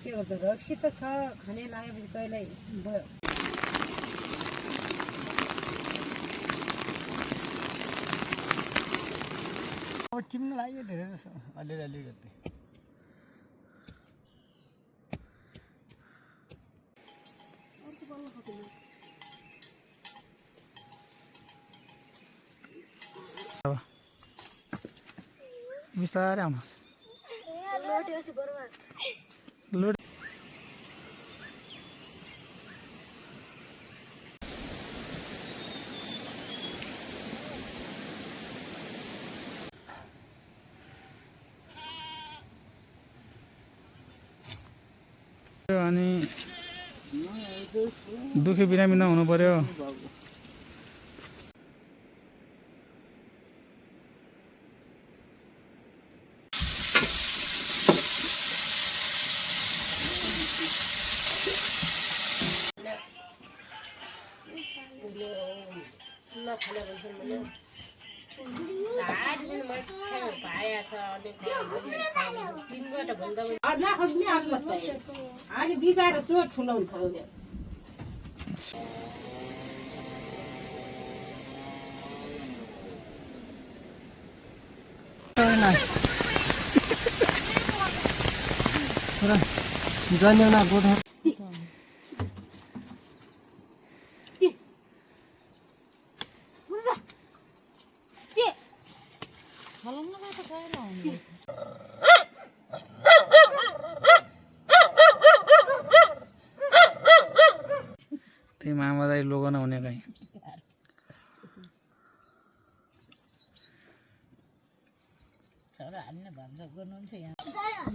के गर्दा रक्सी त छ खाने लागेपछि कहिल्यै भयो चिम्न लाग्यो धेरै अलिअलि गर्दै बिस्तारै आउनुहोस् लोड अनि दुःखी बिरामी नहुनु पर्यो जन्यौना गोठा त्यही मामादाई लोगन हुने कहीँ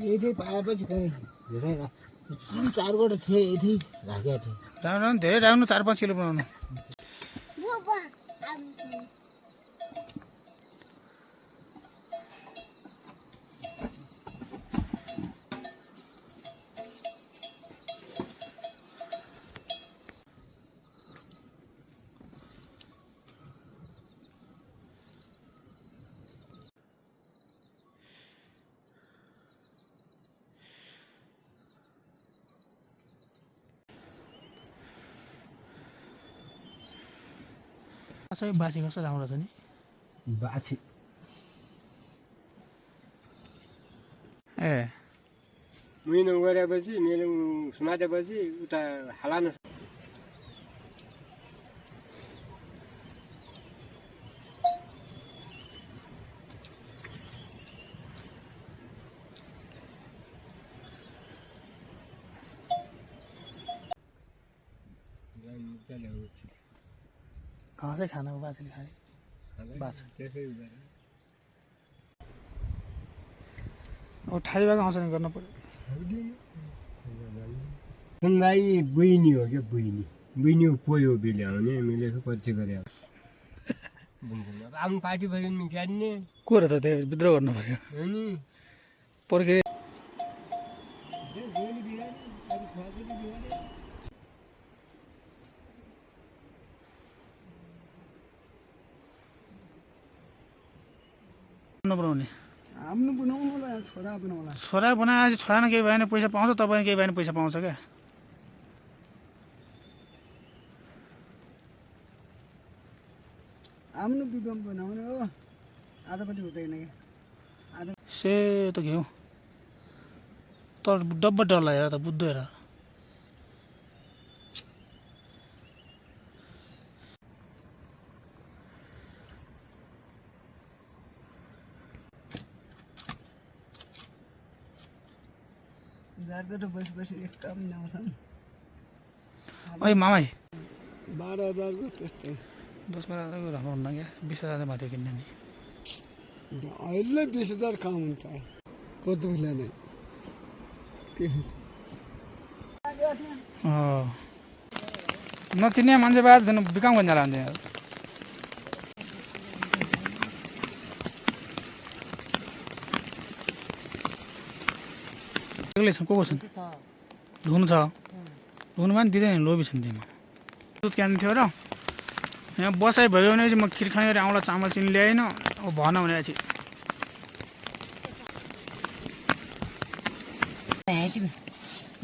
यदि पाएपछि कहीँ धेरै 3-4 वटा थिए यदि राखेका थिए राम्रो धेरै राख्नु 4-5 किलो बनाउनु बासी कस्तो राम्रो छ नि बाछी ए महिना गरेपछि मैले समातेपछि उता हालान कहाँ चाहिँ खाना बाछीले खाए बाछ अब ठाडी भएको आउँछ नि गर्नु पर्यो सुनलाई बहिनी हो क्या बहिनी पोयो बिले आउने मैले यसो परिचय गरे आउनु पार्टी भयो नि जान्ने को रहेछ त्यो विद्रोह गर्नु पर्यो अनि पर्खे बनाउने आफ्नो बनाउनु होला छोरा बनाउला छोरा बनाएपछि छोरा केही भएन पैसा पाउँछ तपाईँ केही भएन पैसा पाउँछ क्या आफ्नो विधम बनाउने हो आधापट्टि हुँदैन क्या आधा सेतो घिउ तर डब्बा डल्ला हेर त बुझ्दो हेर जाडको बसी एक काम ल्याउँछन् ओइ मामै 12,000 को त्यस्तै 10-12 राम्रो हुन्न क्या 20,000 माथि किन्ने नि अहिले 20,000 काम हुन्छ कति बेला नै नचिन्ने मान्छे बाद बिकाम गर्न जाला हुन्छ को छन् धुनु छ धुनुमा पनि दिँदैन लोभी छन् त्यहीमा दुध क्यान थियो र यहाँ बसाइ भयो भने चाहिँ म खिर खाने गरी आउँला चामल चिनी ल्याएन अब भन भने चाहिँ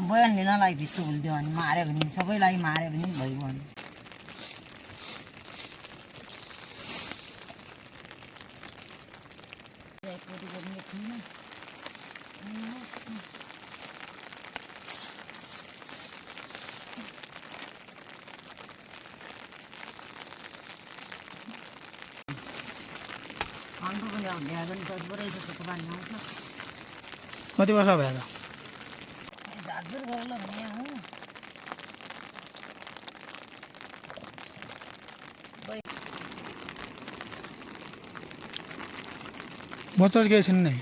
बयान लिनलाई भित्र भुलिदियो भने माऱ्यो भने सबैलाई माऱ्यो भने भइगयो अनि अन्त पनि भ्या पनि तत्परै जस्तो पानी आउँछ कति वर्ष भयो त झारझुर गर्ला भने हो बच्चा केही छैन नि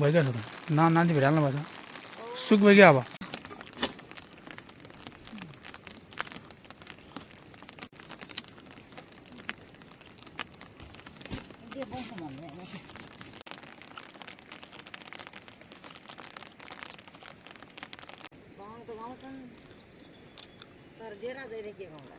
भइगयो छ त नाति भेटाल्नु भएको छ सुक भयो क्या अब गाउँ त गाउँछन् तर डेरा जहिले के गाउँला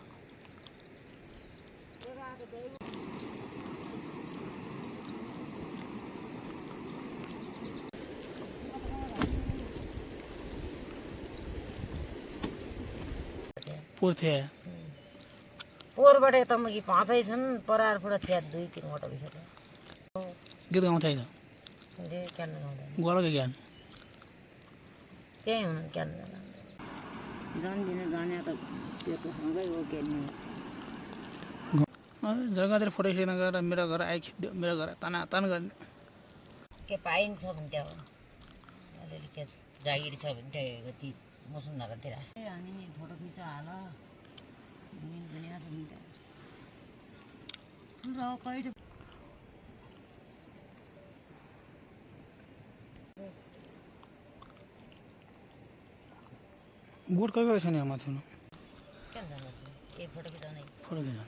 पुर्थे पोहोरबाट यता मुखी पाँचै छन् परारबाट थिया 2-3 वटा बिसक्यो गीत गाउँछ है त क्यान गाउँदैन गोला के ज्ञान त्यही हुनु क्यान जान्दिनँ जाने त त्यो त सँगै हो खेल्ने जग्गातिर फोटो खिच्न गएर मेरो घर आइ खिच्यो मेरो घर ताना तान गर्ने के पाइन्छ भने त्यहाँ अलिअलि के जागिर छ भने त्यहाँ कति मौसम नगरतिर अनि फोटो खिच हाल दुनियाँ छ नि त्यहाँ र कहिले बोट कहिले छैन यहाँ माथि के जानु के फोटो खिचाउने फोटो खिच्न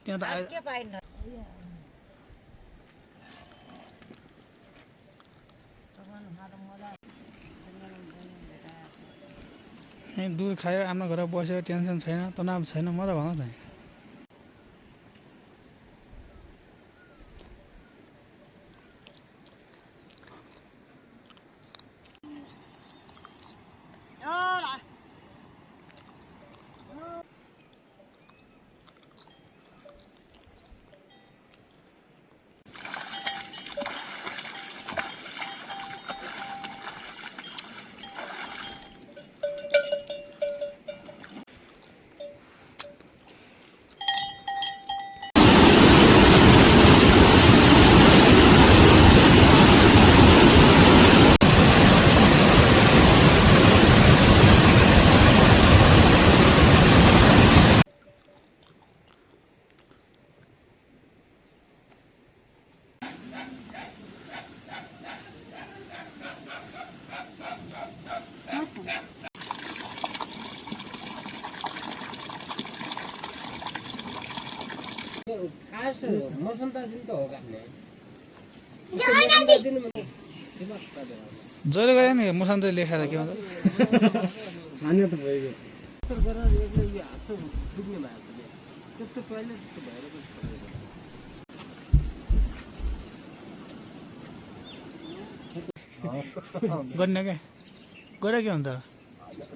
त्यहाँ त के पाइन्छ दुध खायो आफ्नो घर बस्यो टेन्सन छैन तनाव छैन मजा भन्छ नि जहिले गयो नि मुसान चाहिँ लेखाएर के भन्छ खाने त भइगयो गर्ने क्या गएर के हुन्छ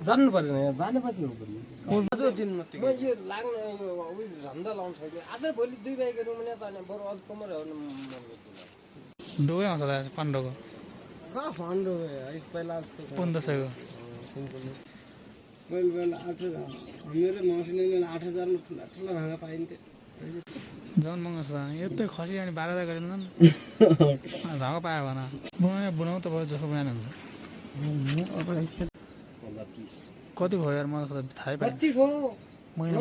जान्नु पर्दैन यहाँ जानेपछि हो पर्ने दिनमा म यो लाग्न उयो झन्डा लाउँछ कि आज भोलि 2 बाइक गरौँ भने त बरु अलिक कमर डोकै आउँछ त पाण्डोको कहाँ फन्डो पहिला जस्तो 1500को पहिला 8000 मेरो मसिनले 8000 मा ठुला ठुला भाँगा पाइन्थ्यो झन् महँगो छ यतै खसी अनि 12000 गरेर भाँगा पायो भने बनाउ त भयो जसो बनाएर हुन्छ कति भयो यार मलाई त थाहै पाएन 32 हो महिना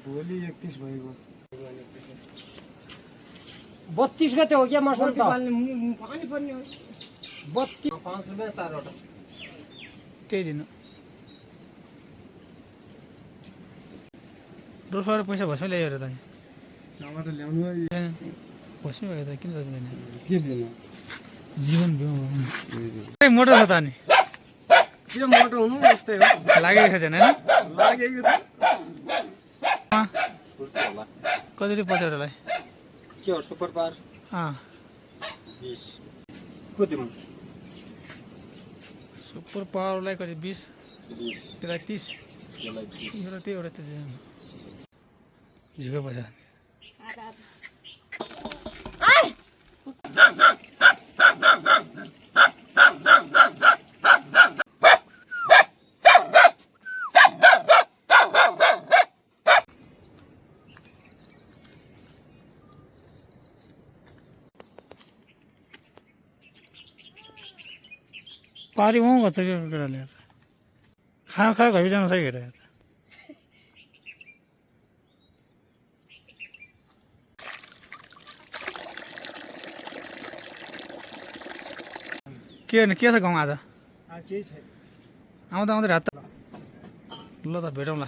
भोलि 31 भइगयो 32 गते हो क्या मसन त पानी पर्ने हो 32 5 रुपैयाँ 4 वटा त्यही दिनु रोफर पैसा भस्मै ल्यायो र त नभए त ल्याउनु भस्मै भयो त किन जाँदैन के दिनु जीवन बिउ मोटो छ त अनि के मोटो हुनु यस्तै हो लागेको छैन हैन लागेको छ कति पर्छ एउटालाई के हो सुपर पावर 20 कति मग सुपर पावरलाई कति 20 त्यसलाई 30 त्यसलाई मेरो त्यो एउटा त्यो झिको पैसा पारी वहाँ गर्छ क्या केटाले खा घरि जान सक्यो केटा के छ गाउँ आज केही छैन आउँदा रात ल त भेटौँला